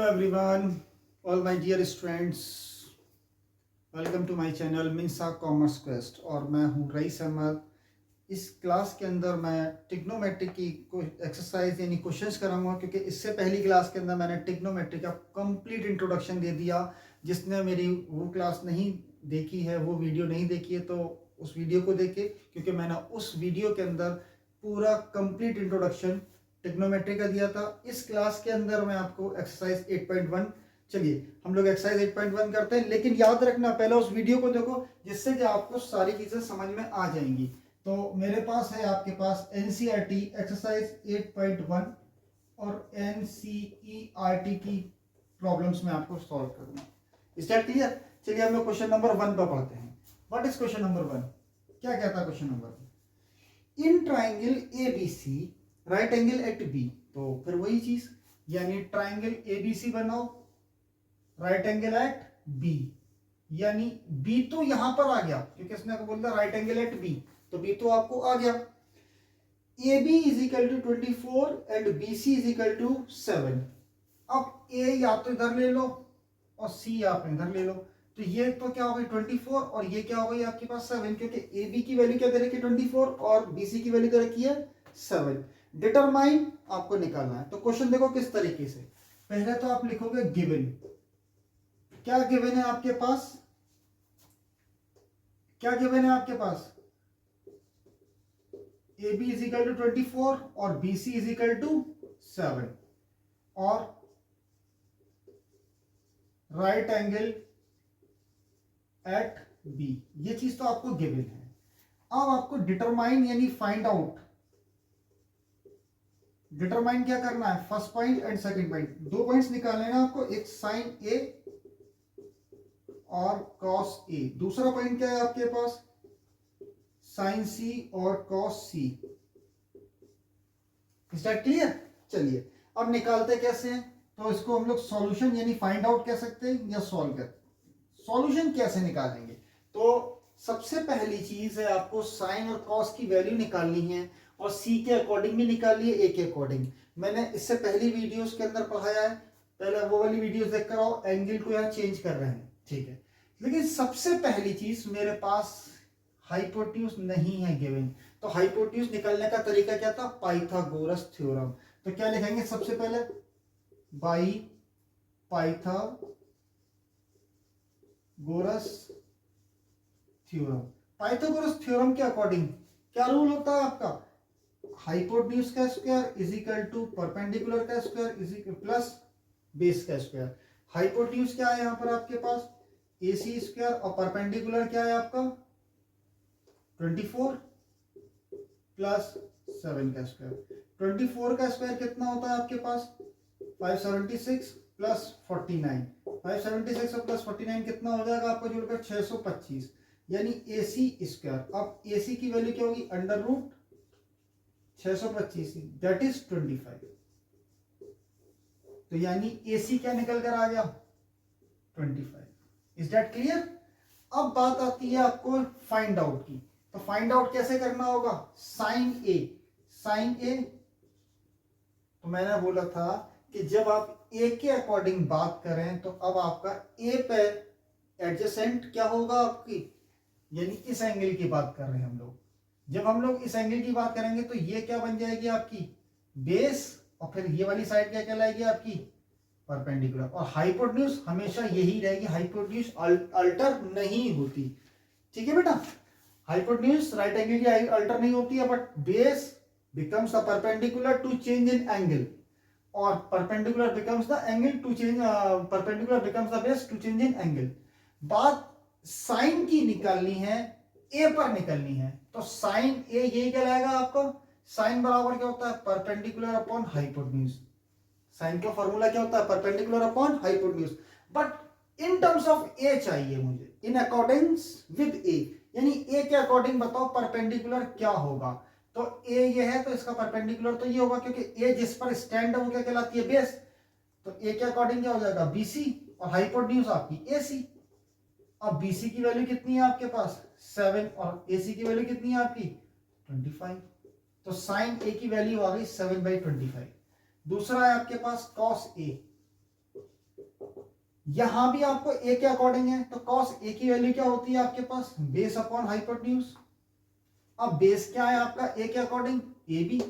everyone, all my dear students, welcome to my channel Minsa commerce quest. और मैं हूं rice Ahmad. इस class के अंदर मैं टिग्नोमेट्री की एक्सरसाइज यानी क्वेश्चंस कराऊंगा, क्योंकि इससे पहली क्लास के अंदर मैंने टिग्नोमेट्री का कंप्लीट इंट्रोडक्शन दे दिया। जिसने मेरी वो क्लास नहीं देखी है, वो वीडियो नहीं देखी है, तो उस वीडियो को देखे, क्योंकि मैंने उस वीडियो के अंदर पूरा कंप्लीट इंट्रोडक्शन टिग्नोमेट्री का दिया था। इस क्लास के अंदर मैं आपको एक्सरसाइज 8.1, चलिए हम लोग एक्सरसाइज 8.1 करते हैं। लेकिन याद रखना, पहले उस वीडियो को देखो, जिससे कि आपको सारी चीजें समझ में आ जाएंगी। तो मेरे पास है आपके पास एनसीईआरटी एक्सरसाइज 8.1 और एनसीईआरटी की प्रॉब्लम्स में आपको सॉल्व करूंगा। Is that clear? चलिए हम लोग क्वेश्चन नंबर 1 पर पढ़ते हैं। What is question number 1? क्या कहता है question number 1? In triangle ABC right angle at B. तो फिर वही चीज, यानी ट्राइंगल एबीसी बनाओ, राइट एंगल एट बी, यानी बी तो यहां पर आ गया, क्योंकि इसने बोला राइट एंगल एट बी, तो बी तो आपको आ गया। A B is equal to 24 and B C is equal to 7। अब ए या तो इधर ले लो और सी आप इधर ले लो, तो ये तो क्या हो गई 24 और ये क्या हो गई आपके पास 7, क्योंकि ए बी की वैल्यू क्या दे रखी है 24 और बी सी की वैल्यू दे रखी है 7। डिटरमाइन आपको निकालना है। तो क्वेश्चन देखो किस तरीके से। पहले तो आप लिखोगे गिवन। क्या गिवन है आपके पास? क्या गिवन है आपके पास? A B is equal to 24 और B C is equal to 7 और राइट एंगल एट बी। ये चीज तो आपको गिवन है। अब आपको डिटरमाइन यानी फाइंड आउट, डिटरमाइन क्या करना है? First point and second point, दो पॉइंट्स निकालने ना आपको, एक साइन ए और कॉस ए। दूसरा पॉइंट क्या है आपके पास? साइन सी और cos C. Is that clear? चलिए अब निकालते कैसे हैं। तो इसको हम लोग सॉल्यूशन यानी फाइंड आउट कह सकते हैं या सॉल्व कर। सॉल्यूशन कैसे निकालेंगे? तो सबसे पहली चीज है आपको साइन और कॉस की वैल्यू निकालनी है, और सी के अकॉर्डिंग भी निकालिए, ए के अकॉर्डिंग। मैंने इससे पहली वीडियोस के अंदर पढ़ाया है, पहले वो वाली वीडियोस देख कर आओ। एंगल को यहाँ चेंज कर रहे हैं, ठीक है। लेकिन सबसे पहली चीज, मेरे पास हाइपोटेन्यूज नहीं है गिवन, तो हाइपोटेन्यूज निकालने का तरीका क्या था? Pythagoras theorem. तो क्या लिखेंगे सबसे पहले? By Pythagoras theorem. Pythagoras theorem के अकॉर्डिंग क्या रूल होता है आपका? हाइपोटेन्यूज का square is equal to perpendicular का square is equal plus base का स्क्वायर। हाइपोटेन्यूज क्या है यहाँ पर आपके पास? AC स्क्वायर, और परपेंडिकुलर क्या है आपका? 24 प्लस 7 का स्क्वायर। 24 का स्क्वायर कितना होता है आपके पास? 576 प्लस 49। 576 और प्लस 49 कितना हो जाएगा आपको जोड़कर? 625, यानी AC स्क्वायर। अब AC की वैल्यू क्या होगी? Under root 625, that is 25। तो यानी AC क्या निकल कर आ गया? 25। Is that clear? अब बात आती है आपको फाइंड आउट की। तो फाइंड आउट कैसे करना होगा? साइन ए। साइन ए, तो मैंने बोला था कि जब आप ए के अकॉर्डिंग बात करें, तो अब आपका ए पे एडजेसेंट क्या होगा आपकी, यानी इस एंगल की बात कर रहे हैं हम लोग। जब हम लोग इस एंगल की बात करेंगे तो ये क्या बन जाएगी आपकी? बेस, और फिर ये वाली साइड क्या कहलाएगी आपकी? परपेंडिकुलर। और हाइपोटेन्यूज हमेशा यही रहेगी, हाइपोटेन्यूज अल्टर नहीं होती, ठीक है बेटा। हाइपोटेन्यूज राइट एंगल की अल्टर नहीं होती है, but base becomes a perpendicular to change in angle, और perpendicular becomes the angle to change, perpendicular becomes the base to change in angle. बात साइन की निकालनी है, ए पर निकलनी है। तो साइन ए ये क्या लाएगा आपको? साइन बराबर क्या होता है? Perpendicular upon hypotenuse. साइन का फॉर्मूला क्या होता है? Perpendicular upon hypotenuse. But in terms of A चाहिए मुझे, इन अकॉर्डिंग्स विद ए, यानी ए के अकॉर्डिंग बताओ परपेंडिकुलर क्या होगा। तो ए ये है, तो इसका परपेंडिकुलर तो ये होगा, क्योंकि ए जिस पर स्टैंड है वो क्या कहलाती है? बेस। तो ए के अकॉर्डिंग क्या हो जाएगा? BC, और हाइपोटेन्यूज आपकी AC। अब BC की वैल्यू कितनी है आपके पास? 7, और AC की वैल्यू कितनी है आपकी? 25। तो साइन ए की वैल्यू आ गई 7/25। दूसरा है आपके पास कॉस ए। यहां भी आपको ए के अकॉर्डिंग है, तो कॉस ए की वैल्यू क्या होती है आपके पास, बेस अपॉन हाइपोटेन्यूज। अब बेस क्या है आपका ए के अकॉर्डिंग, ए बी,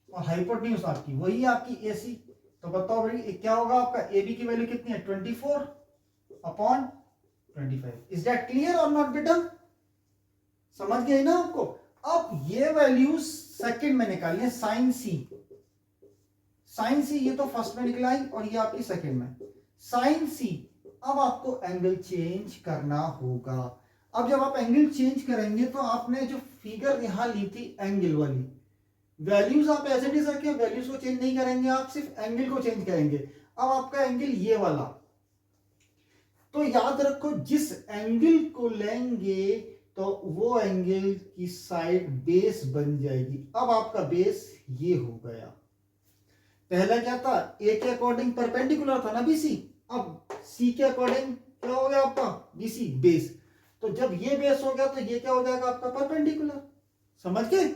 और हाइपोटेन्यूज आपकी वही है आपकी ए सी। तो बताओ भाई क्या होगा आपका, ए बी की वैल्यू कितनी है 24 अपॉन 25। इज दैट क्लियर और नॉट बेटा, समझ गए ना आपको। अब ये वैल्यूज सेकंड में निकालिए, साइन सी, साइन सी ये तो फर्स्ट में निकलाई और ये आपकी सेकंड में, साइन सी। अब आपको एंगल चेंज करना होगा। अब जब आप एंगल चेंज करेंगे तो आपने जो फिगर यहां ली थी एंगल वाली, वैल्यूज आप एज इट इज रखे, वैल्यूज को चेंज नहीं करेंगे, आप सिर्फ एंगल को चेंज करेंगे। अब आपका एंगल ये वाला, तो याद रखो जिस एंगल को लेंगे तो वो एंगल की साइड बेस बन जाएगी। अब आपका बेस ये हो गया, पहला क्या था, ए के अकॉर्डिंग परपेंडिकुलर था ना बीसी, अब सी के अकॉर्डिंग क्या हो गया आपका बीसी बेस। तो जब ये बेस हो गया तो ये क्या हो जाएगा आपका परपेंडिकुलर, समझ गए।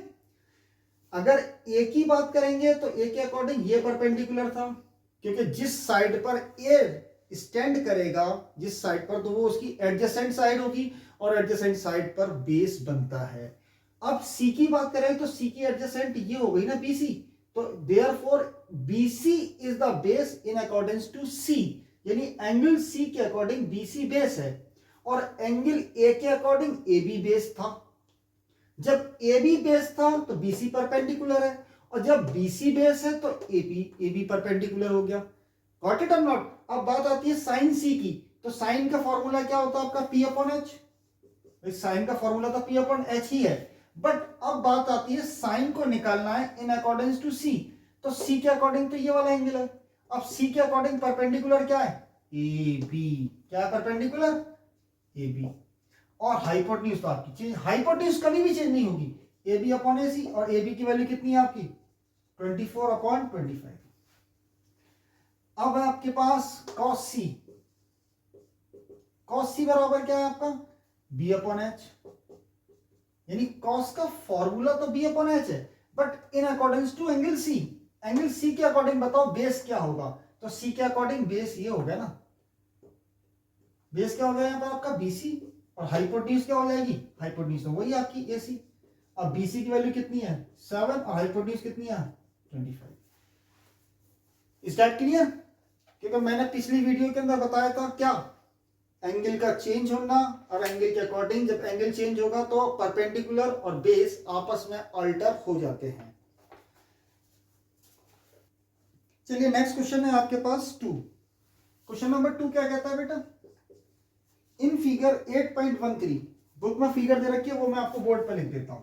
अगर ए की बात करेंगे तो ए के अकॉर्डिंग ये परपेंडिकुलर था, क्योंकि जिस साइड पर ए स्टैंड करेगा, जिस साइड पर, तो वो उसकी एडजेसेंट साइड होगी, और एडजेसेंट साइड पर बेस बनता है। अब सी की बात करें तो सी की एडजेसेंट ये हो गई ना बीसी, तो therefore BC is the base in accordance to C, यानी एंगल सी के अकॉर्डिंग बीसी बेस है, और एंगल ए के अकॉर्डिंग ए बी बेस था। जब ए बी बेस था तो बीसी परपेंडिकुलर है, और जब बीसी बेस है तो ए बी परपेंडिकुलर हो गया। गॉट इट और नॉट। अब बात आती है साइन सी की, तो साइन का फॉर्मूला क्या होता है आपका पी अपॉन एच, साइन का फॉर्मूला तो पी अपॉन एच ही है। बट अब बात आती है साइन को निकालना है इन अकॉर्डेंस टू सी, तो सी के अकॉर्डिंग तो ये वाला एंगल है। अब सी के अकॉर्डिंग परपेंडिकुलर क्या है, ए बी, क्या है परपेंडिकुलर, ए बी। और हाइपोटेन्यूज तो आपकी चेंज, हाइपोटेन्यूज कभी भी चेंज नहीं होगी, ए बी अपॉन ए सी, और ए बी की वैल्यू कितनी है आपकी 24 अपॉन 25। अब है आपके पास कॉस सी, कॉस सी बराबर क्या है आपका बी अपॉन एच, यानी कॉस का फॉर्मूला तो बी अपॉन एच है, but in according to angle C, angle C के अकॉर्डिंग बताओ बेस क्या होगा, तो सी के अकॉर्डिंग बेस ये हो गया ना, बेस क्या हो गया यहाँ पर आपका बीसी, और हाइपोटेन्यूज क्या हो जाएगी, हाइपोटेन्यूज तो वही आपकी एसी। अब बीसी की वैल्यू कितनी है 7, और हाइपोटेन्यूज कितनी है 25। Is that clear. क्योंकि मैंने पिछली वीडियो के अंदर बताया था क्या, एंगल का चेंज होना, और एंगल के अकॉर्डिंग जब एंगल चेंज होगा तो परपेंडिकुलर और बेस आपस में अल्टर हो जाते हैं। चलिए नेक्स्ट क्वेश्चन है आपके पास 2। क्वेश्चन नंबर 2 क्या कहता है बेटा, इन फिगर 8.13, बुक में फिगर दे रखी है वो मैं आपको बोर्ड पर लिख देता हूं।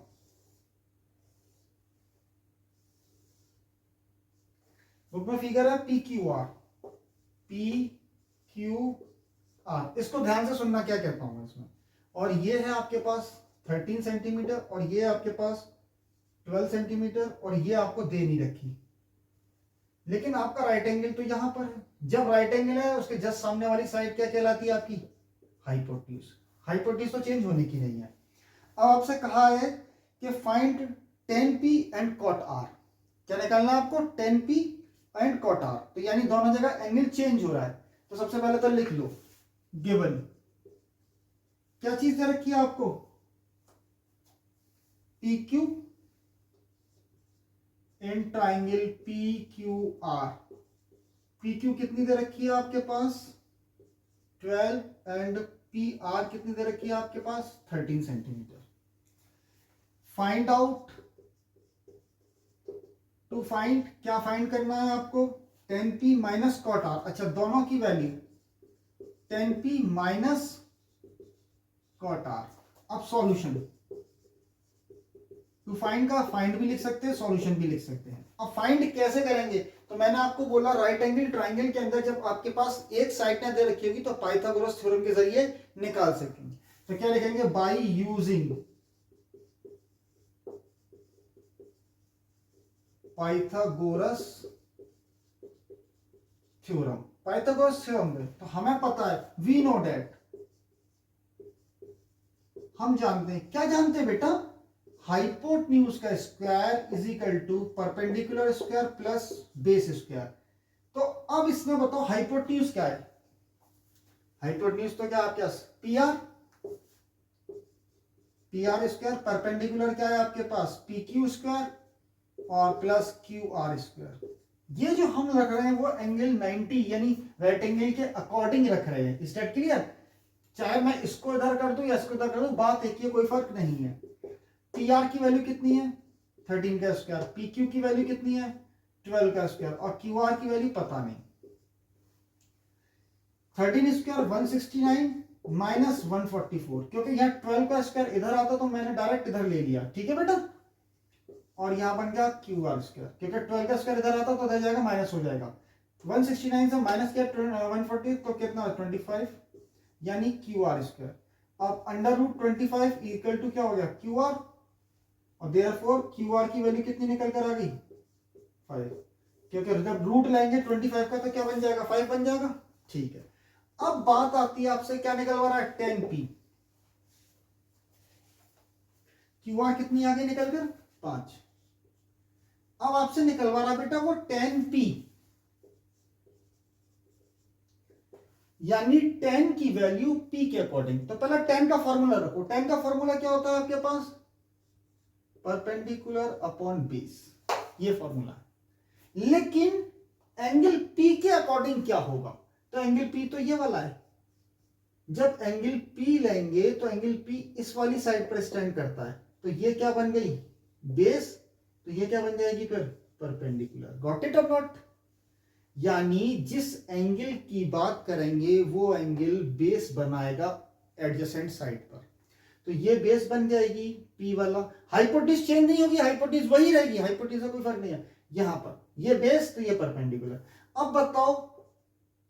बुक में फिगर है P Q R, P Q R, इसको ध्यान से सुनना क्या कहता हूं मैं इसमें। और ये है आपके पास 13 सेंटीमीटर, और ये आपके पास 12 सेंटीमीटर, और ये आपको दे नहीं रखी, लेकिन आपका राइट एंगल तो यहां पर है। जब राइट एंगल है उसके जस्ट सामने वाली साइड क्या कहलाती है आपकी हाइपोटेन्यूज। हाइपोटेन्यूज तो चेंज होने की नहीं है। अब आपसे कहा है कि find tan p and cot r, क्या निकालना है आपको tan p and cot r, तो यानी दोनों जगह एंगल चेंज हो रहा है। तो सबसे पहले तो लिख लो गिवन, क्या चीज दे रखी है आपको P Q in triangle P Q R. P Q कितनी दे रखी है आपके पास 12, एंड पी आर कितनी दे रखी है आपके पास 13 centimetre. Find out, to find, क्या फाइंड करना है आपको tan p minus cot r। अच्छा दोनों की value tan p minus cot r। अब सॉल्यूशन, टू फाइंड का फाइंड भी लिख सकते हैं, सॉल्यूशन भी लिख सकते हैं। अब फाइंड कैसे करेंगे, तो मैंने आपको बोला राइट एंगल ट्राइंगल के अंदर जब आपके पास एक साइड ना दे रखी होगी तो पाइथागोरस थ्योरम के जरिए निकाल सकेंगे। तो क्या लिखेंगे, by using Pythagoras theorem. Pythagoras theorem में तो हमें पता है, वी नो दैट, हम जानते हैं, क्या जानते हैं बेटा, हाइपोटेन्यूज का square is equal to perpendicular square plus base square. तो अब इसमें बताओ हाइपोटेन्यूज क्या है? हाइपोटेन्यूज तो क्या आपके पास P R, P R square, perpendicular क्या है आपके पास पी क्यू स्क्वायर और प्लस क्यू आर स्क्वायर। ये जो हम रख रहे हैं वो एंगल 90 यानी राइट एंगल के अकॉर्डिंग रख रहे हैं। Is that clear? चाहे मैं इसको इधर कर दूं या इसको इधर कर दूं, बात एक ही, कोई फर्क नहीं है। पी आर की वैल्यू कितनी है 13 का स्क्वायर, पी क्यू की वैल्यू कितनी है 12 का स्क्वायर और क्यू आर की वैल्यू पता नहीं। 13 स्क्वायर 169 माइनस 144, क्योंकि यहाँ 12 का स्क्वायर इधर आता तो मैंने डायरेक्ट इधर ले लिया, ठीक है बेटा। और यहां बन गया क्यू आर स्क्वायर, क्योंकि 12 का स्क्वायर इधर आता तो इधर जाएगा माइनस हो जाएगा। 169 से माइनस किया 140 तो कितना 25 यानी क्यू आर स्क्वायर। अब अंडर रूट 25 इक्वल टू क्या हो गया क्यू आर, और देयरफॉर क्यू आर की वैल्यू कितनी निकल कर आ गई 5, क्योंकि जब रूट लाएंगे 25 का तो क्या बन जाएगा 5 बन जाएगा, ठीक है। अब बात आती है आपसे क्या निकलवा रहा है 10p, क्यू आर कितनी आ गई निकल कर 5। अब आपसे निकलवा रहा बेटा वो 10p, यानी 10 की वैल्यू p के अकॉर्डिंग। तो पहले 10 का फॉर्मूला रखो। 10 का फॉर्मूला क्या होता है आपके पास परपेंडिकुलर अपॉन बेस, ये फॉर्मूला है। लेकिन एंगल p के अकॉर्डिंग क्या होगा? तो एंगल p तो ये वाला है। जब एंगल p लेंगे तो एंगल p इस वाली साइड पर स्टैंड करता है, तो ये क्या बन गई बेस, तो ये क्या बन जाएगी फिर परपेंडिकुलर। गॉट इट और नॉट? यानी जिस एंगल की बात करेंगे वो एंगल बेस बनाएगा एडजेसेंट साइड पर, तो ये बेस बन जाएगी P वाला। हाइपोटेन्यूज चेंज नहीं होगी, हाइपोटेन्यूज वही रहेगी, हाइपोटेन्यूज का कोई फर्क नहीं है। यहां पर ये बेस तो ये परपेंडिकुलर। अब बताओ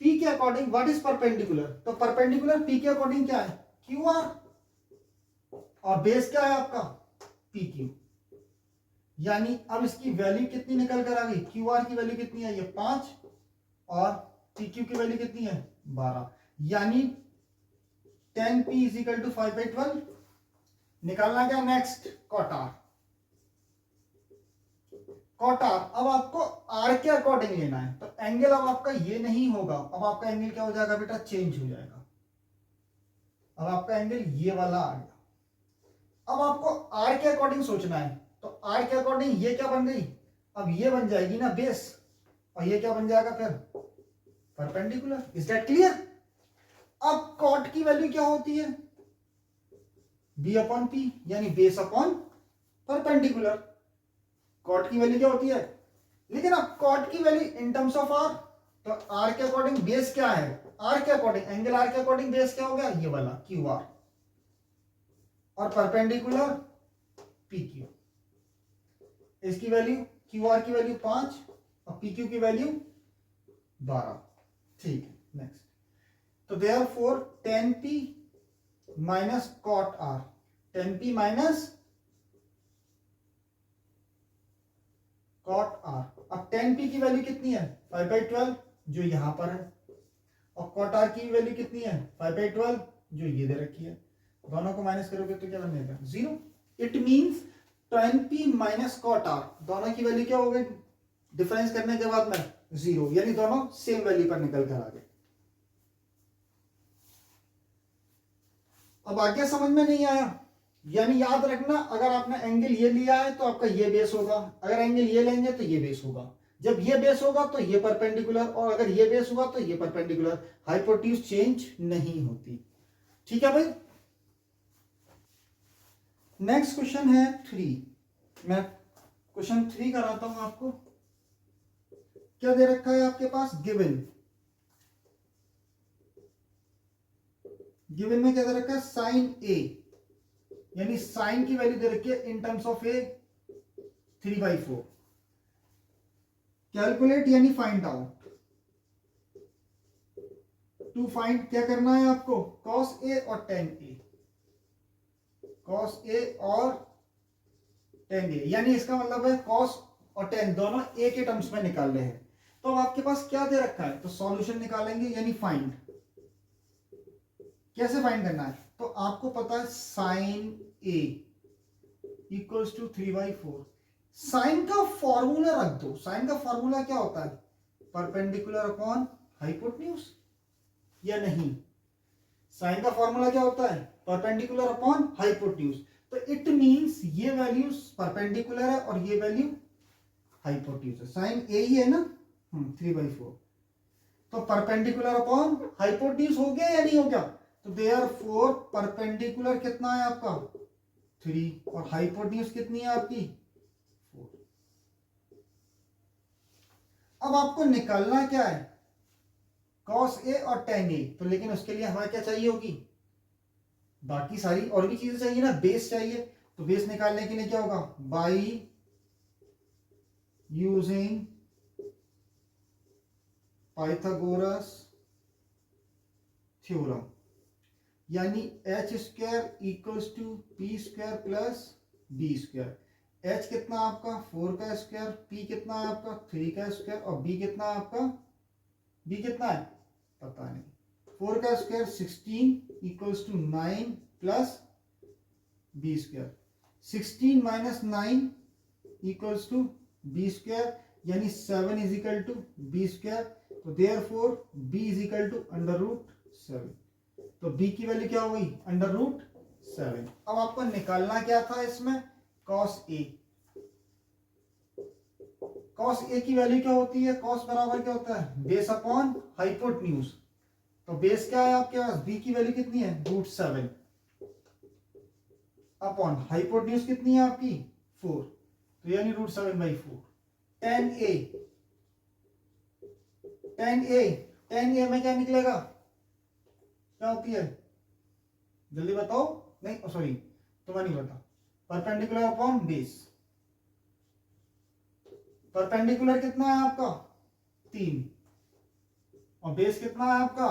P के अकॉर्डिंग व्हाट इज परपेंडिकुलर? तो परपेंडिकुलर P के अकॉर्डिंग क्या है क्यू आर, और बेस क्या है आपका पी क्यू। यानी अब इसकी वैल्यू कितनी निकल कर आ गई, क्यू आर की वैल्यू कितनी है ये 5 और पी क्यू की वैल्यू कितनी है 12, यानी 10p इज इक्वल टू 5/12। निकालना क्या next cot R. Cot R अब आपको आर के अकॉर्डिंग लेना है, तो एंगल अब आपका ये नहीं होगा, अब आपका एंगल क्या हो जाएगा बेटा चेंज हो जाएगा। अब आपका एंगल ये वाला आ गया। अब आपको आर के अकॉर्डिंग सोचना है, तो आर के अकॉर्डिंग ये क्या बन गई, अब ये बन जाएगी ना बेस, और ये क्या बन जाएगा फिर परपेंडिकुलर। Is that clear? अब कॉट की वैल्यू क्या होती है बी अपॉन पी, यानी बेस अपॉन परपेंडिकुलर। कॉट की वैल्यू क्या होती है, लेकिन अब कॉट की value in terms of R, तो आर के अकॉर्डिंग बेस क्या है, आर के अकॉर्डिंग एंगल आर के अकॉर्डिंग बेस क्या हो गया ये वाला क्यू आर, और परपेंडिकुलर पी क्यू। इसकी वैल्यू क्यू आर की वैल्यू 5 और पी क्यू की वैल्यू 12, ठीक है। नेक्स्ट, तो therefore 10p minus cot R, 10p minus cot R. अब 10p की वैल्यू कितनी है 5/12 जो यहां पर है, और कॉट आर की वैल्यू कितनी है 5/12 जो ये दे रखी है। दोनों को माइनस करोगे तो क्या बनेगा 0। It means 10p minus cot R, दोनों की वैल्यू क्या हो गई डिफरेंस करने के बाद में 0, यानी दोनों सेम वैल्यू पर निकल कर आ गए। अब आगे समझ में नहीं आया? यानी याद रखना, अगर आपने एंगल ये लिया है तो आपका ये बेस होगा, अगर एंगल ये लेंगे तो ये बेस होगा, जब ये बेस होगा तो ये परपेंडिकुलर, और अगर ये बेस होगा तो ये परपेंडिकुलर। हाइपोटेन्यूज चेंज नहीं होती, ठीक है भाई। नेक्स्ट क्वेश्चन है 3। मैं क्वेश्चन 3 कराता हूं आपको। क्या दे रखा है आपके पास गिवन में क्या दे रखा है साइन ए, यानी साइन की वैल्यू दे रखी है इन टर्म्स ऑफ ए 3/4। कैलकुलेट यानी फाइंड आउट, टू फाइंड क्या करना है आपको कॉस ए और टेन ए, कॉस ए और टेन ए, यानी इसका मतलब है कॉस और टेन दोनों ए के टर्म्स में निकाल रहे हैं। तो अब आपके पास क्या दे रखा है, तो सॉल्यूशन निकालेंगे, यानी फाइंड। कैसे फाइंड करना है, तो आपको पता है sine A equals to 3/4। Sine का फॉर्मूला रख दो। साइन का फॉर्मूला क्या होता है परपेंडिकुलर अपॉन हाइपोटेन्यूज या नहीं? साइन का फॉर्मूला क्या होता है? Perpendicular upon hypotenuse. तो इट मींस ये वैल्यू परपेंडिकुलर है और ये वैल्यू हाइपोटेन्यूज है। साइन ए ही है ना, 3/4। तो परपेंडिकुलर अपॉन हाइपोटेन्यूज हो गया या नहीं हो गया? तो देयरफॉर परपेंडिकुलर कितना है आपका 3 और हाइपोटेन्यूज कितनी है आपकी 4। अब आपको निकालना क्या है? कॉस ए और टेन ए। तो लेकिन उसके लिए हमें क्या चाहिए होगी? बाकी सारी और भी चीजें चाहिए ना, बेस चाहिए। तो बेस निकालने के लिए क्या होगा? बाई यूजिंग पाइथागोरस थ्योरम, यानी H square equals to P square plus B square. H कितना आपका 4 का स्क्वायर, पी कितना है आपका 3 का स्क्वायर और बी कितना है आपका, बी कितना है पता नहीं। 4 का square 16 equals to 9 plus B square. 16 minus 9 equals to B square, यानी 7 is equal to B square. तो therefore B is equal to √7। तो b की वैल्यू क्या हो गई? √7। अब आपको निकालना क्या था इसमें? cos a। cos a की वैल्यू क्या होती है? cos बराबर क्या होता है? Base upon hypotenuse. तो बेस क्या है आपके पास? b की वैल्यू कितनी है? √7 अपॉन हाइपोटेन्यूज कितनी है आपकी 4, तो यानी √7/4। tan a में क्या निकलेगा? क्या होती है जल्दी बताओ। नहीं सॉरी, तुम्हें नहीं पता। Perpendicular upon base. परपेंडिकुलर कितना है आपका 3 और बेस कितना है आपका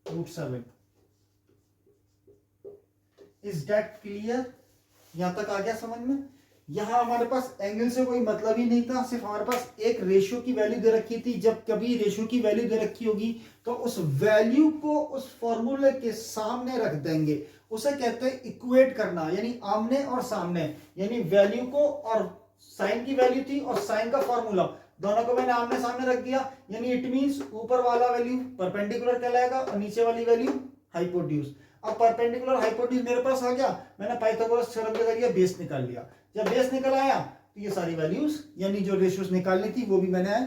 √7। Is that clear? यहां तक आ गया समझ में? यहां हमारे पास एंगल से कोई मतलब ही नहीं था, सिर्फ हमारे पास एक रेशियो की वैल्यू दे रखी थी। जब कभी रेशियो की वैल्यू दे रखी होगी तो उस वैल्यू को उस फॉर्मूले के सामने रख देंगे। उसे कहते हैं इक्वेट करना, यानी आमने और सामने। यानी वैल्यू को, और साइन की वैल्यू थी और साइन का फॉर्मूला, दोनों को मैंने आमने सामने रख दिया। यानी इट मींस ऊपर वाला वैल्यू परपेंडिकुलर कहलाएगा और नीचे वाली वैल्यू हाइपोटेन्यूज। अब परपेंडिकुलर हाइपोटेन्यूज मेरे पास आ गया, मैंने पाइथागोरस थ्योरम के जरिए बेस निकाल लिया। जब बेस निकल आया तो ये सारी वैल्यूज यानी जो रेशियोज निकालनी थी वो भी मैंने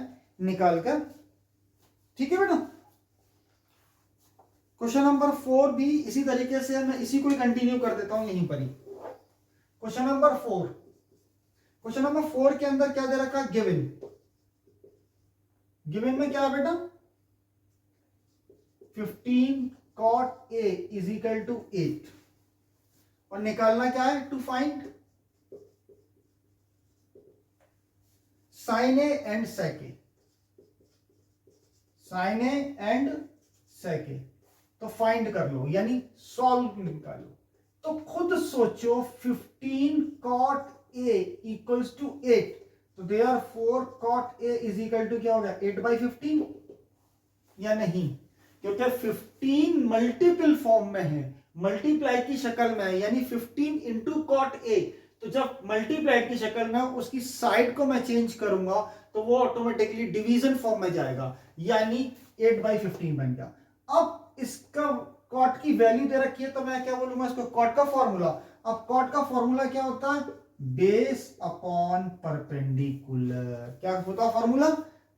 निकाल कर, ठीक है बेटा। क्वेश्चन नंबर 4 भी इसी तरीके से, मैं इसी को ही कंटिन्यू कर देता हूं यहीं पर ही। क्वेश्चन नंबर 4, क्वेश्चन नंबर 4 के अंदर क्या दे रखा है? गिवन। गिवन में क्या है बेटा? 15 cot a is equal to 8 और निकालना क्या है? To find sin a and sec a। sin a and sec a तो फाइंड कर लो, यानी सॉल्व निकालो। तो खुद सोचो 15 cot a इक्वल्स टू 8, तो therefore cot a is equal to क्या हो गया 8/15 या नहीं? क्योंकि 15 मल्टीपल फॉर्म में है, मल्टीप्लाई की शक्ल में है, यानी 15 इंटू cot a। तो जब मल्टीप्लाई की शक्ल में उसकी साइड को मैं चेंज करूंगा तो वो ऑटोमेटिकली डिवीजन फॉर्म में जाएगा, यानी 8/15 बन गया। अब इसका कॉट की वैल्यू दे रखी है तो मैं क्या बोलूंगा इसको? कॉट का फॉर्मूला। अब कॉट का फॉर्मूला क्या होता है? Base upon perpendicular. क्या होता है formula?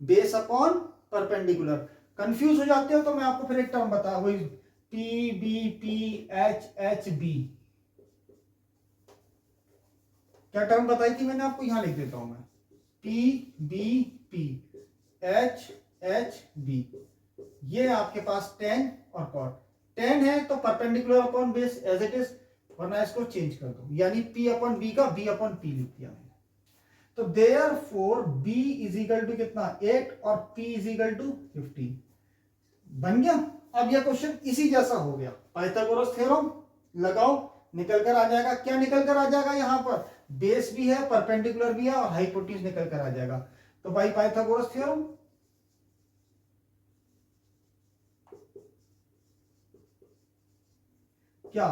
Base upon perpendicular. Confuse हो जाते हो तो मैं आपको फिर एक टर्म बता, वही P B P H H B. क्या टर्म बताई थी मैंने आपको? यहां लिख देता हूं मैं, P B P H H B. ये आपके पास tan और cot। tan है तो perpendicular upon base as it is, वरना इसको चेंज कर दो, यानी p अपॉन b का b अपॉन p लिख दिया मैंने। तो therefore b is equal to कितना 8 और p इज इक्वल टू 15 बन गया। अब यह क्वेश्चन इसी जैसा हो गया, पाइथागोरस थ्योरम लगाओ, निकल कर आ जाएगा। क्या निकल कर आ जाएगा? यहां पर बेस भी है, परपेंडिकुलर भी है और हाइपोटेन्यूज निकल कर आ जाएगा। तो भाई पाइथागोरस थ्योरम, क्या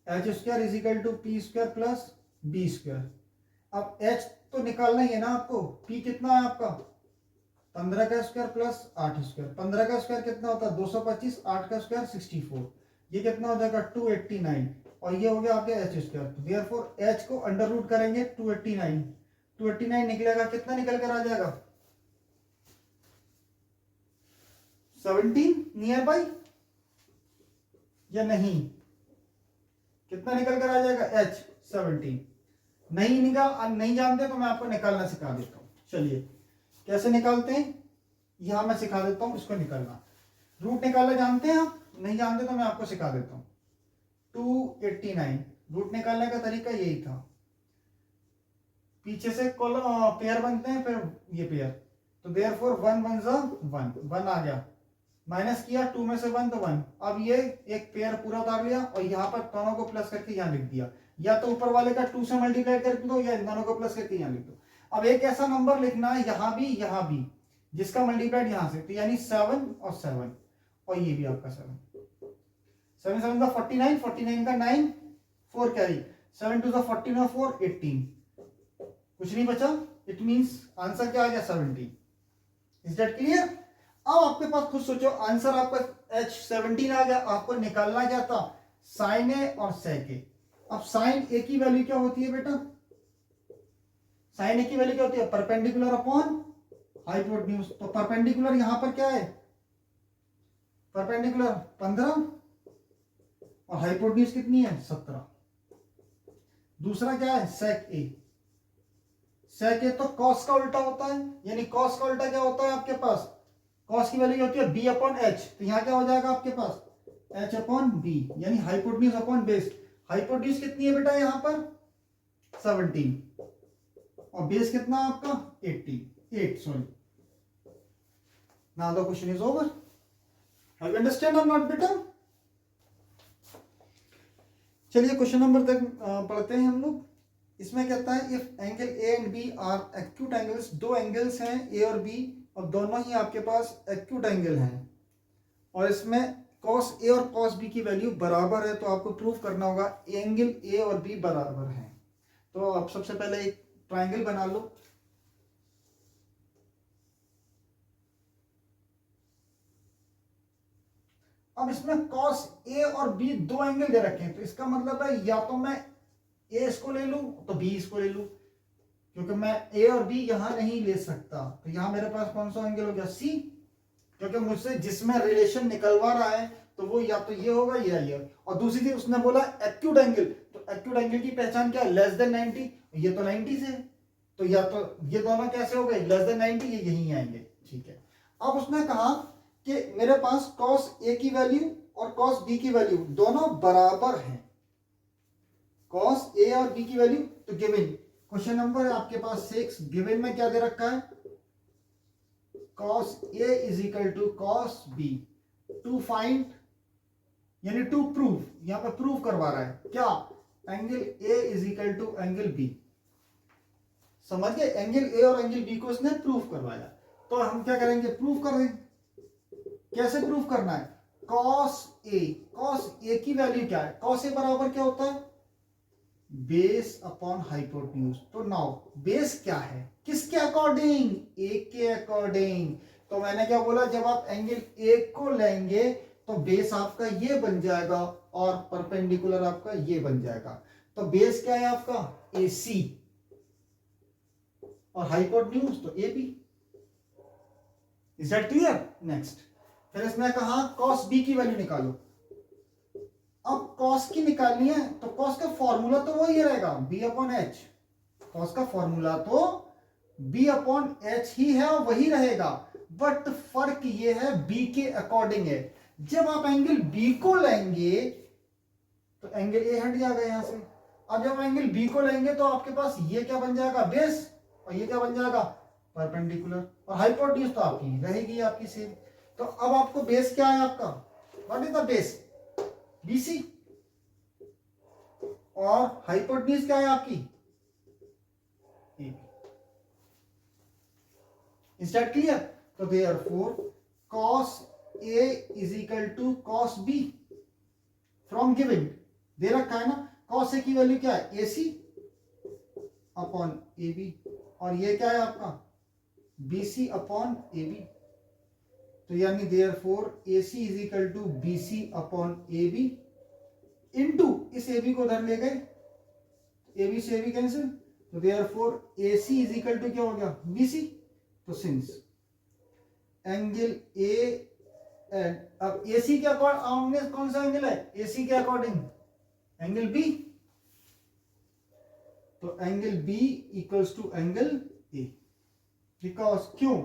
H square is equal to P square plus B square. अब एच तो निकालना ही है ना आपको, पी कितना है आपका 15 का स्क्वायर प्लस 8 स्क्वायर, 15 का स्क्वायर कितना होता है 225, 8 का स्क्वायर 64, ये कितना हो जाएगा 289, और ये हो गया आपके एच स्क्वायर। देयरफॉर एच को अंडर रूट करेंगे 289, 289 निकलेगा, कितना निकल कर आ जाएगा 17 नियर बाई या नहीं, कितना निकल कर आ जाएगा एच 17। नहीं जानते तो मैं आपको निकालना सिखा देता हूं। चलिए कैसे निकालते हैं, यहां मैं सिखा देता हूं इसको निकालना। रूट निकालना जानते हैं आप, नहीं जानते तो मैं आपको सिखा देता हूं। 289 रूट निकालने का तरीका यही था, पीछे से पेयर बनते हैं, फिर ये पेयर, तो देयरफॉर 1 1 जा 1 आ गया, माइनस किया 2 में से 1 तो 1, अब ये एक पेयर पूरा उतार लिया और यहाँ पर दोनों को प्लस करके यहाँ लिख दिया, या तो ऊपर वाले का 2 से मल्टीप्लाई करके दो या इन दोनों को प्लस करके यहाँ लिख दो। अब एक ऐसा नंबर लिखना है यहाँ भी जिसका मल्टीप्लाइड यहाँ से, तो यानी 7 और 7, और ये भी आपका 7, 7 7 का 49, 49 का 9, 4 कैरी, 7 2 का 14 और 4 18, कुछ नहीं बचा, इट मींस आंसर क्या आ गया 70। Is that clear? अब आपके पास खुद सोचो, आंसर आपका H 17 आ गया, आपको निकालना क्या था साइन ए और सेक ए। अब साइन ए की वैल्यू क्या होती है बेटा, साइन ए की वैल्यू क्या होती है परपेंडिकुलर अपॉन हाइपोटेन्यूज। तो परपेंडिकुलर यहां पर क्या है, परपेंडिकुलर 15 और हाइपोटेन्यूज कितनी है 17। दूसरा क्या है सेक ए, सेक ए तो कॉस का उल्टा होता है, यानी कॉस का उल्टा क्या होता है आपके पास, कॉस की वैल्यू होती है बी अपॉन एच, तो यहां क्या हो जाएगा आपके पास एच अपॉन बी, यानी हाइपोटेन्यूज अपॉन बेस। हाइपोटेन्यूज कितनी है बेटा यहां पर 17, और बेस कितना आपका 8 sorry. Now the question is over, have you understand और नॉट बेटा? चलिए क्वेश्चन नंबर तक पढ़ते हैं हम लोग। इसमें कहता है if angle A and B are acute angles, दो एंगल्स हैं ए और बी, और दोनों ही आपके पास एक्यूट एंगल हैं, और इसमें cos A और cos B की वैल्यू बराबर है, तो आपको प्रूव करना होगा एंगल A और B बराबर है। तो आप सबसे पहले एक ट्रायंगल बना लो, अब इसमें cos A और B दो एंगल दे रखे हैं, तो इसका मतलब है या तो मैं A इसको ले लूं तो B इसको ले लूं, क्योंकि मैं A और B यहां नहीं ले सकता, तो यहां मेरे पास कौन सा एंगल हो गया C, क्योंकि मुझसे जिसमें रिलेशन निकलवा रहा है तो वो या तो ये होगा या ये। और दूसरी चीज उसने बोला एक्यूट एंगल, तो एक्यूट एंगल की पहचान क्या है लेस देन 90, ये तो 90 से, तो या तो ये दोनों कैसे हो गए लेस देन 90, ये यहीं आएंगे, ठीक है। अब उसने कहा कि मेरे पास cos A की वैल्यू और cos B की वैल्यू दोनों बराबर हैं, cos A और B की वैल्यू, तो गिवन क्वेश्चन नंबर आपके पास 6, गिवन में क्या दे रखा है cos A is equal to cos B, to find यानी टू प्रूव, यहां पर प्रूव करवा रहा है क्या, angle A is equal to angle B। समझ गए, एंगल A और एंगल B को इसने प्रूव करवाया, तो हम क्या करेंगे प्रूव कर देंगे। कैसे प्रूव करना है, cos A की वैल्यू क्या है, cos A बराबर क्या होता है बेस अपॉन हाइपोटेन्यूज। तो नाउ बेस क्या है किसके अकॉर्डिंग, ए के अकॉर्डिंग। तो मैंने क्या बोला, जब आप एंगल ए को लेंगे तो बेस आपका ये बन जाएगा और परपेंडिकुलर आपका ये बन जाएगा। तो बेस क्या है आपका ए सी और हाइपोटेन्यूज तो A B. Is that clear? Next फिर इसने कहा cos b की वैल्यू निकालो। अब cos की निकालनी है तो cos का फॉर्मूला तो वही रहेगा b अपॉन एच, cos का फॉर्मूला तो b अपॉन एच ही है और वही रहेगा, बट फर्क ये है b के अकॉर्डिंग है। जब आप एंगल b को लेंगे तो एंगल a हट जाएगा यहां से। अब जब एंगल b को लेंगे तो आपके पास ये क्या बन जाएगा बेस, और ये क्या बन जाएगा परपेंडिकुलर, और हाइपोटेन्यूज तो आपकी रहेगी आपकी सेम। तो अब आपको बेस क्या है आपका, what is the base BC, और हाइपोटेन्यूज क्या है आपकी AB। Is that clear? तो therefore cos A is equal to cos B from given दे रखा है ना, cos A की वैल्यू क्या है AC अपॉन AB, और ये क्या है आपका B C upon A B. तो यानी therefore A C is equal to B C upon A B into इस ए बी को उधर ले गए, ए बी से ए बी कैंसिल, तो therefore A C is equal to क्या हो गया बी सी। तो सिंस एंगल ए एंड, अब ए सी के अकॉर्डिंग कौन सा एंगल है, ए सी के अकॉर्डिंग एंगल बी, तो angle B equals to angle A, because क्यों,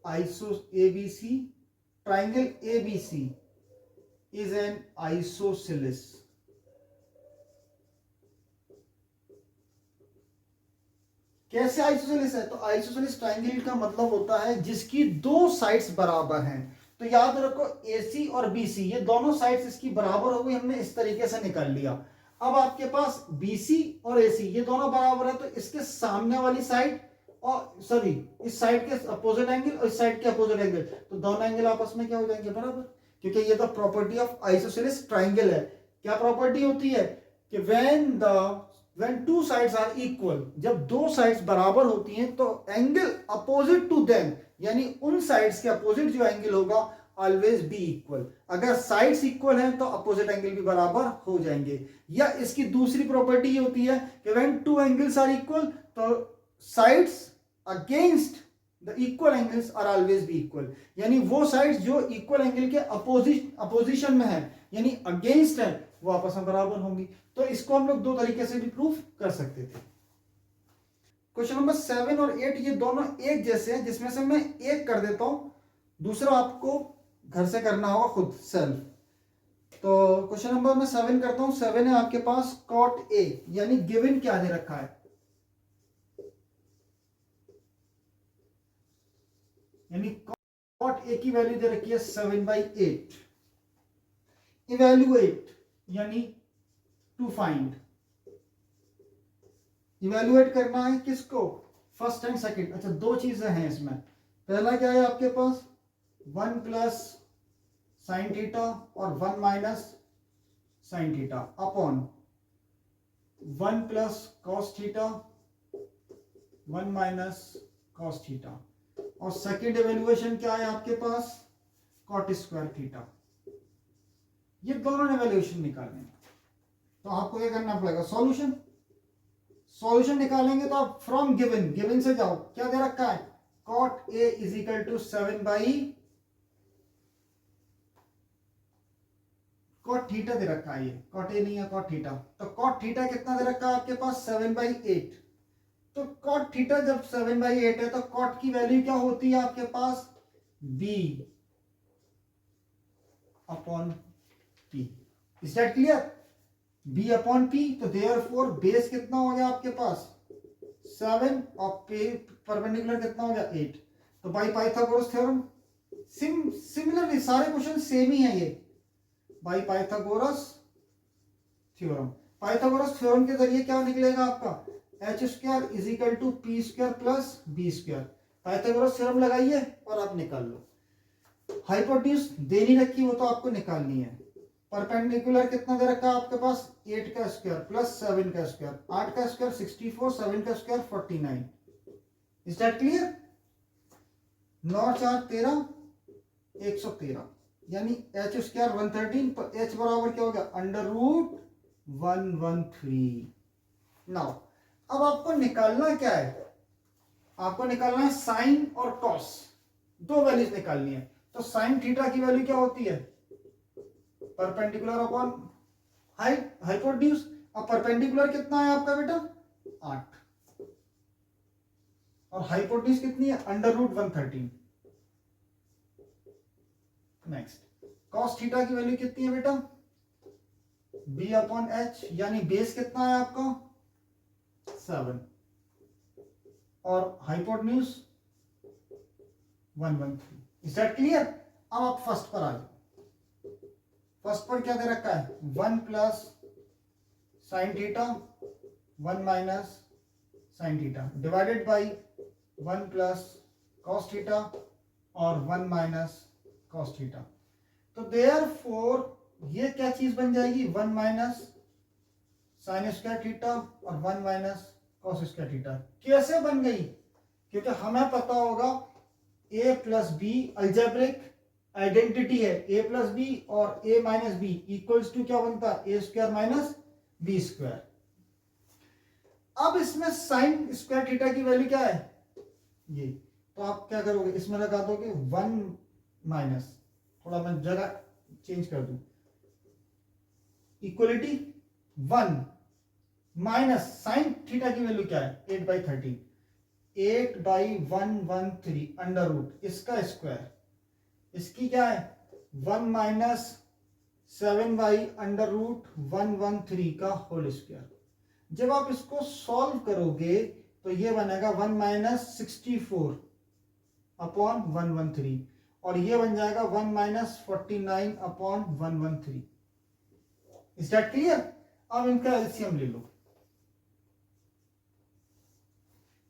iso ABC, triangle ABC is an isosceles. कैसे आइसोसेलेस है, तो आइसोसेलेस ट्राइंगल का मतलब होता है जिसकी दो साइड्स बराबर हैं। तो याद रखो AC और BC ये दोनों साइड्स इसकी बराबर हो गई, हमने इस तरीके से निकाल लिया। अब आपके पास BC और AC ये दोनों बराबर है, तो इसके सामने वाली साइड और सॉरी इस साइड के अपोजिट एंगल और इस साइड के अपोजिट एंगल, तो दोनों एंगल आपस में क्या हो जाएंगे बराबर, क्योंकि ये तो प्रॉपर्टी ऑफ आइसोसेलेस ट्राइंगल है। क्या प्रॉपर्टी होती है कि when two sides are equal, जब दो साइड्स बराबर होती हैं तो एंगल अपोजिट टू देम, यानी उन साइड्स के अपोजिट जो एंगल होगा ऑलवेज बी इक्वल। अगर साइड्स इक्वल हैं तो अपोजिट एंगल भी बराबर हो जाएंगे। या इसकी दूसरी प्रॉपर्टी ये होती है कि when two angles are equal तो sides against the equal angles are always be equal, यानी वो साइड्स जो इक्वल एंगल के अपोजिशन में है यानी अगेंस्ट है वो आपस में बराबर होंगी। तो इसको हम लोग दो तरीके से भी प्रूफ कर सकते थे। क्वेश्चन नंबर 7 और 8 ये दोनों एक जैसे हैं, जिसमें से मैं एक कर देता हूं, दूसरा आपको घर से करना होगा खुद सेल्फ। तो क्वेश्चन नंबर मैं 7 करता हूं। 7 है आपके पास कॉट ए, यानी गिवन क्या दे रखा है, यानी कॉट ए की वैल्यू दे रखी है 7/8। इवेल्युएट यानी टू फाइंड, इवेल्युएट करना है किसको, फर्स्ट एंड सेकंड। अच्छा दो चीजें हैं इसमें, पहला क्या है आपके पास 1 प्लस साइन थीटा और 1 minus sine theta upon 1 plus cos theta 1 minus cos theta, और सेकंड इवेल्युएशन क्या है आपके पास कॉट स्क्वायर थीटा। ये दोनों इवेल्युएशन निकालने, तो आपको क्या करना पड़ेगा, सॉल्यूशन निकालेंगे। तो आप फ्रॉम गिवन से जाओ, क्या दे रखा है cot A is equal to 7/, cot theta दे रखा है, ये कॉट ए नहीं है कॉट थीटा, तो कॉट थीटा कितना दे रखा है आपके पास 7/8। तो कॉट थीटा जब 7/8 है तो कॉट की वैल्यू क्या होती है आपके पास b अपॉन p। Is that clear, b अपॉन p। तो देयरफॉर बेस कितना हो गया आपके पास 7 और परपेंडिकुलर कितना हो गया 8। तो बाय पाइथागोरस थ्योरम, सिमिलरली सारे क्वेश्चन सेम ही है ये, by Pythagoras theorem. Pythagoras theorem के जरिए क्या निकलेगा आपका H square is equal to P square plus B square. Pythagoras theorem लगाइए और आप निकाल लो। हाइपोटेन्यूज देनी रखी वो तो आपको निकालनी है। परपेंडिकुलर कितना दे रखा है आपके पास 8 का स्क्वायर प्लस 7 का स्क्वायर, 8 का स्क्वायर 64, 7 का स्क्वायर 49। इज दैट क्लियर, 9 4 13 113, यानी एच स्क्वायर 113 पर एच बराबर क्या हो गया √113। नाउ अब आपको निकालना क्या है, आपको निकालना है साइन और कॉस, दो वैल्यूज निकालनी है। तो साइन थीटा की वैल्यू क्या होती है परपेंडिकुलर अपॉन हाइपोटेन्यूज। अब परपेंडिकुलर कितना है आपका बेटा 8 और हाइपोटेन्यूज कितनी है √113। नेक्स्ट कॉस थीटा की वैल्यू कितनी है बेटा b अपॉन एच, यानी बेस कितना है आपका 7 और हाइपोटेन्यूज 113। Is that clear. अब आप फर्स्ट पर आ जाओ। फर्स्ट पर क्या दे रखा है 1 plus sine theta 1 minus sine theta divided by 1 plus cos theta और 1 माइनस कॉस थीटा। तो देयरफॉर ये क्या चीज बन जाएगी 1 माइनस साइन स्क्वायर थीटा और 1 माइनस कॉस स्क्वायर थीटा। कैसे बन गई, क्योंकि हमें पता होगा a plus B algebraic identity है, a प्लस बी और a minus B equals to क्या बनता है, a square minus B square. अब इसमें साइन स्क्वायर थीटा की वैल्यू क्या है, ये, तो आप क्या करोगे, इसमें लगा दोगे 1 माइनस, थोड़ा मैं जगह चेंज कर दूं, इक्वलिटी 1 माइनस साइन थीटा की वैल्यू क्या है, 8/13, 8/113 अंडर रूट इसका स्क्वायर, इसकी क्या है 1 माइनस 7/√113 का होल स्क्वायर। जब आप इसको सॉल्व करोगे तो ये बनेगा 1 माइनस 64/113 और ये बन जाएगा 1 माइनस 49/113। Is that clear? अब इनका एलसीएम ले लो,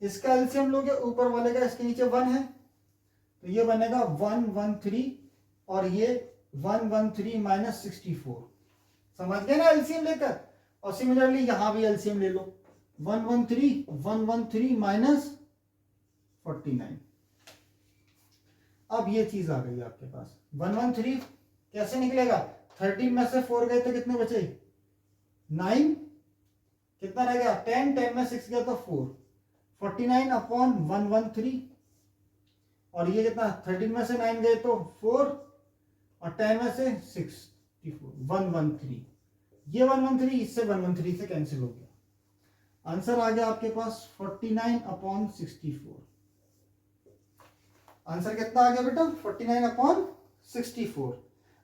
इसका एलसीएम लोगे, ऊपर वाले का इसके नीचे 1 है तो ये बनेगा 113 और ये 113 माइनस 64। समझ गए ना एलसीएम लेकर? और सिमिलरली यहां भी एलसीएम ले लो, 113 माइनस 49। अब ये चीज आ गई आपके पास, 113 कैसे निकलेगा, 13 में से 4 गए तो कितने बचे, 9, कितना रह गया 10, 10 में 6 गया तो 4, 49/113 और ये कितना 13 में से 9 गए तो 4 और 10 में से 64, 113। ये 113 इससे 113 से कैंसिल हो गया, आंसर आ गया आपके पास 49/64। आंसर कितना आ गया बेटा, 49/64।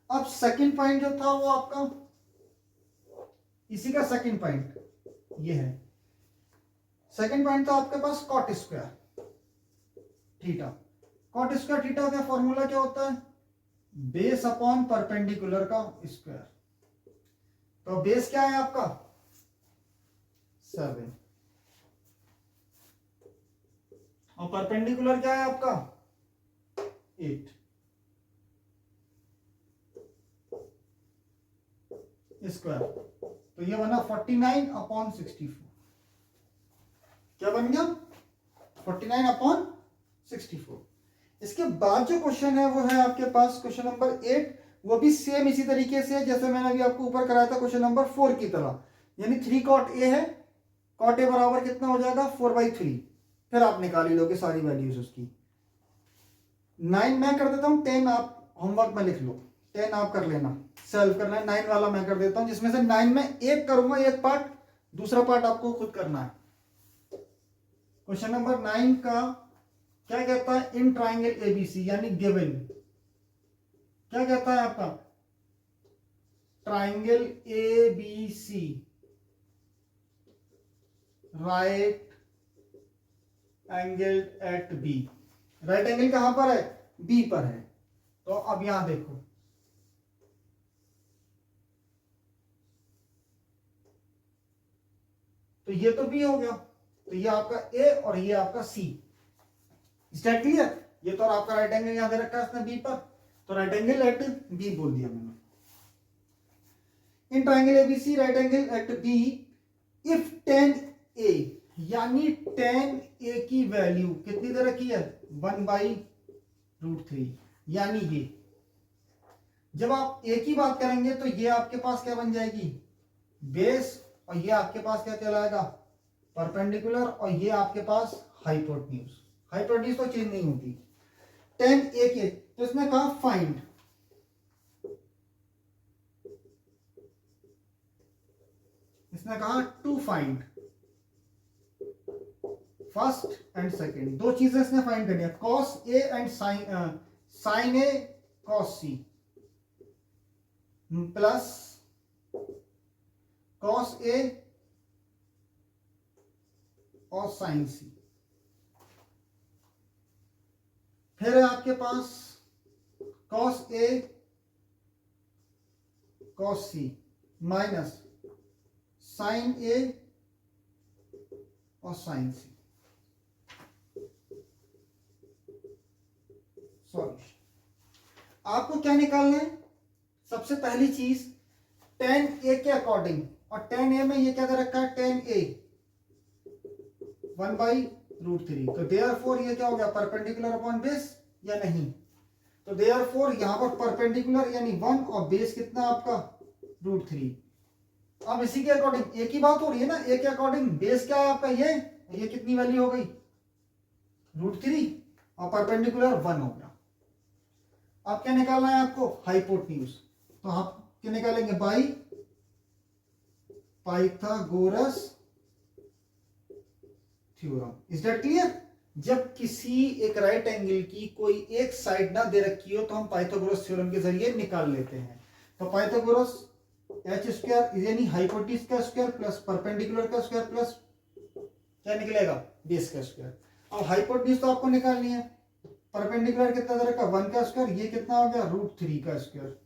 अब सेकंड पॉइंट जो था वो आपका, इसी का सेकंड पॉइंट ये है, सेकंड पॉइंट था आपके पास cot square theta. Cot square theta का फॉर्मूला क्या होता है, बेस अपॉन परपेंडिकुलर का स्क्वायर। तो बेस क्या है आपका 7 और परपेंडिकुलर क्या है आपका 8। स्क्वायर तो ये बना 49/64। क्या बन गया 49/64। इसके बाद जो क्वेश्चन है वो है आपके पास क्वेश्चन नंबर 8, वो भी सेम इसी तरीके से जैसे मैंने अभी आपको ऊपर कराया था क्वेश्चन नंबर 4 की तरह, यानी 3 cot a है, cot a बराबर कितना हो जाएगा 4/3। फिर आप निकाल ही लोगे सारी वैल्यूज उसकी। 9 मैं कर देता हूं, 10 आप होमवर्क में लिख लो, 10 आप कर लेना, सॉल्व करना है। 9 वाला मैं कर देता हूं, जिसमें से 9 में एक करूंगा, एक पार्ट, दूसरा पार्ट आपको खुद करना है। क्वेश्चन नंबर 9 का क्या कहता है, इन ट्राइंगल एबीसी यानी गिवन, क्या कहता है आपका triangle ABC, right angle at B. Right angle कहां पर है, बी पर है। तो अब यहां देखो, तो ये तो बी हो गया, तो ये आपका ए और ये आपका सी। State clear? ये तो आपका राइट एंगल यहां दे रखा है इसने बी पर, तो राइट एंगल एट बी बोल दिया मैंने। In triangle ABC right angle at B if tan a यानी tan a की वैल्यू कितनी दे रखी है 1/√3, यानी ये जब आप a की बात करेंगे तो ये आपके पास क्या बन जाएगी बेस, और ये आपके पास क्या कहलाएगा परपेंडिकुलर, और ये आपके पास हाइपोटेन्यूज। हाइपोटेन्यूज तो चेंज नहीं होती। tan a के तो इसने कहा फाइंड, इसने कहा to find first and second, दो चीजें इसने फाइंड करनी है, cos A and sine A cos C plus cos A और साइन सी। फिर है आपके पास cos A cos C minus sine A और साइन सी। सॉल्यूशन आपको क्या निकालना है, सबसे पहली चीज tan a के अकॉर्डिंग, और tan a में ये क्या दे रखा है tan a 1/√3 √3। तो देयरफॉर ये क्या हो गया, परपेंडिकुलर अपॉन बेस या नहीं? तो देयरफॉर यहाँ पर परपेंडिकुलर यानी 1 और बेस कितना आपका √3। अब इसी के अकॉर्डिंग एक ही बात हो रही है ना, ए के अकॉर्डिंग बेस क्या है आपका, ये कितनी वैल्यू हो गई √3 और परपेंडिकुलर 1 हो गया। अब क्या निकालना है आपको, हाइपोटेन्यूज। तो आप क्या निकालेंगे, by Pythagoras theorem. Is that clear? जब किसी एक राइट एंगल की कोई एक साइड ना दे रखी हो तो हम पाइथागोरस थ्योरम के जरिए निकाल लेते हैं। तो पाइथागोरस एच स्क्वायर यानी हाइपोटेन्यूज का स्क्वायर प्लस परपेंडिकुलर का स्क्वायर प्लस क्या निकलेगा, बेस का स्क्वायर। अब हाइपोटेन्यूज तो आपको निकालनी है, परपेंडिकुलर कितना दे रखा, 1 का स्क्वायर, ये कितना हो गया √3 का स्क्वायर।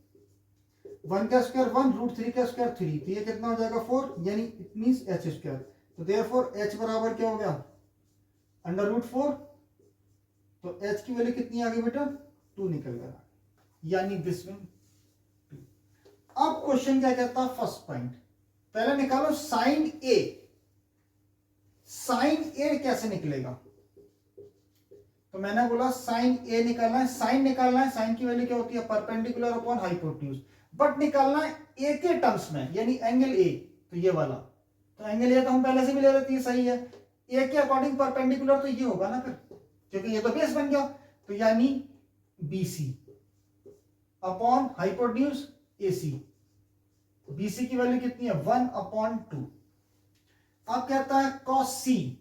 1 का स्क्वायर 1, √3 का स्क्वायर 3, तो ये कितना हो जाएगा 4, यानी इट मींस एच स्क्वायर। तो देयरफॉर एच बराबर क्या हो गया, √4। तो एच की वैल्यू कितनी आ गई बेटा, 2 निकल गया, यानी दिस वन 2। अब क्वेश्चन क्या कहता है, फर्स्ट पॉइंट पहले निकालो साइन ए। साइन ए कैसे निकलेगा, तो मैंने बोला साइन ए निकालना है, साइन निकालना है, साइन की वैल्यू क्या होती है, परपेंडिकुलर अपॉन हाइपोटेन्यूज, बट निकालना है ए के टर्म्स में, यानी एंगल ए, तो ये वाला। तो एंगल ए तो हम पहले से भी ले लेते हैं, सही है, ए के अकॉर्डिंग परपेंडिकुलर तो ये होगा ना फिर, क्योंकि ये तो बेस बन गया, तो यानी BC upon hypotenuse AC. BC की वैल्यू कितनी है, 1/2। अब कहता है कॉस सी,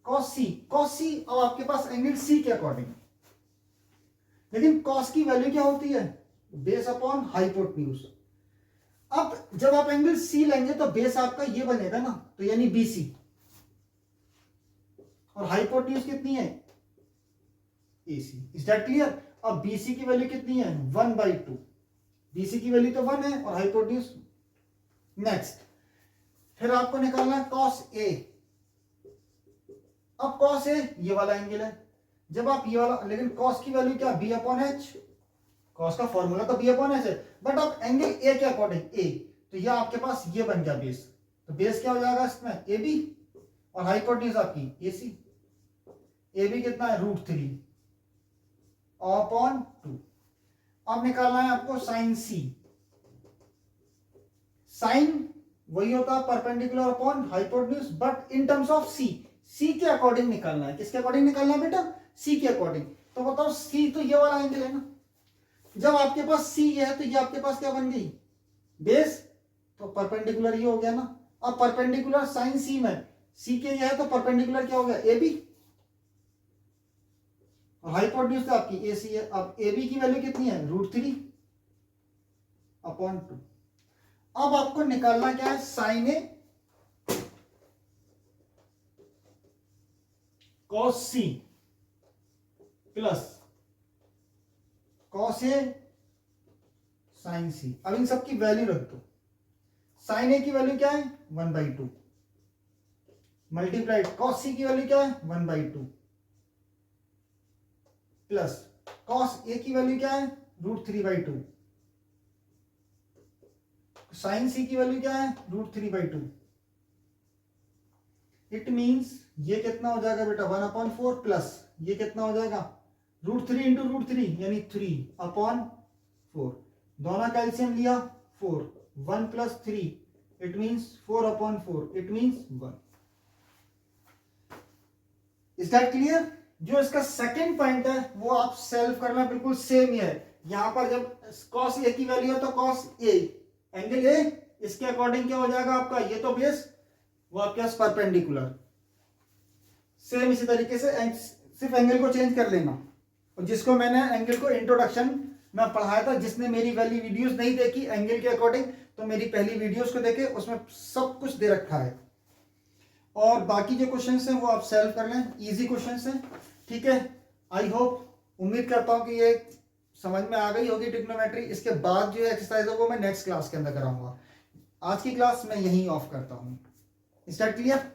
कॉस सी, कॉस सी, अब आपके पास एंगल सी के अकॉर्डिंग, लेकिन कॉस की वैल्यू क्या होती है, बेस अपॉन हाइपोटेन्यूज। अब जब आप एंगल सी लेंगे तो बेस आपका ये बनेगा ना, तो यानी बीसी, और हाइपोटेन्यूज कितनी है, एसी। Is that clear? अब बीसी की वैल्यू कितनी है, 1/2। बीसी की वैल्यू तो 1 है और हाइपोटेन्यूज। नेक्स्ट फिर आपको निकालना है कॉस ए। अब कॉस ए ये वाला एंगल है, जब आप ये वाला, लेकिन कॉस की वैल्यू क्या, b/h, कॉस का फॉर्मूला तो b/h है, बट अब एंगल ए के अकॉर्डिंग ए, तो ये आपके पास ये बन गया बेस। तो बेस क्या हो जाएगा इसमें, ए बी, और हाइपोटेन्यूज आपकी ए सी। ए बी कितना है, √3 अपॉन 2। अब निकालना है आपको साइन सी। साइन वही होता है perpendicular upon hypotenuse, but in terms of C, C के अकॉर्डिंग निकालना है। किसके अकॉर्डिंग निकालना है बेटा, सी के अकॉर्डिंग। तो बताओ सी तो ये वाला एंगल है ना, जब आपके पास सी ये है तो ये आपके पास क्या बन गई, बेस, तो परपेंडिकुलर ये हो गया ना। अब परपेंडिकुलर साइन सी में सी के ये है तो परपेंडिकुलर क्या हो गया, ए बी, और हाइपोटेन्यूज तो आपकी ए सी है। अब ए बी की वैल्यू कितनी है, √3 अपॉन 2। अब आपको निकालना क्या है, sine A cos C plus cos A sign सी। अब इन सब की वैल्यू रख दो। साइन ए की वैल्यू क्या है, 1/2, मल्टीप्लाइड कॉस सी की वैल्यू क्या है, 1/2, प्लस कॉस ए की वैल्यू क्या है, √3/2, साइन सी की वैल्यू क्या है, √3/2। इट मींस ये कितना हो जाएगा बेटा, 1/4, प्लस ये कितना हो जाएगा, √3 इंटू √3 यानी 3/4। दोनों का एलसीएम लिया 4, 1 + 3 it means 4/4, it means 1। Is that clear? जो इसका सेकंड पॉइंट है वो आप सॉल्व करना बिल्कुल सेम ही है। यहां पर जब cos ए की वैल्यू है तो cos ए, एंगल ए, इसके अकॉर्डिंग क्या हो जाएगा आपका, ये तो बेस, वो आपके पास परपेंडिकुलर। सेम इसी तरीके से सिर्फ एंगल को चेंज कर लेना। और जिसको मैंने एंगल को इंट्रोडक्शन में पढ़ाया था, जिसने मेरी वाली वीडियोस नहीं देखी एंगल के अकॉर्डिंग, तो मेरी पहली वीडियोस को देखे, उसमें सब कुछ दे रखा है। और बाकी जो क्वेश्चंस हैं वो आप सॉल्व कर लें, इजी क्वेश्चंस हैं, ठीक है। आई होप, उम्मीद करता हूं कि ये समझ में आ गई होगी ट्रिग्नोमेट्री। इसके बाद जो एक्सरसाइज है वो मैं नेक्स्ट क्लास के अंदर कराऊंगा। आज की क्लास मैं यहीं ऑफ करता हूँ। Is that clear?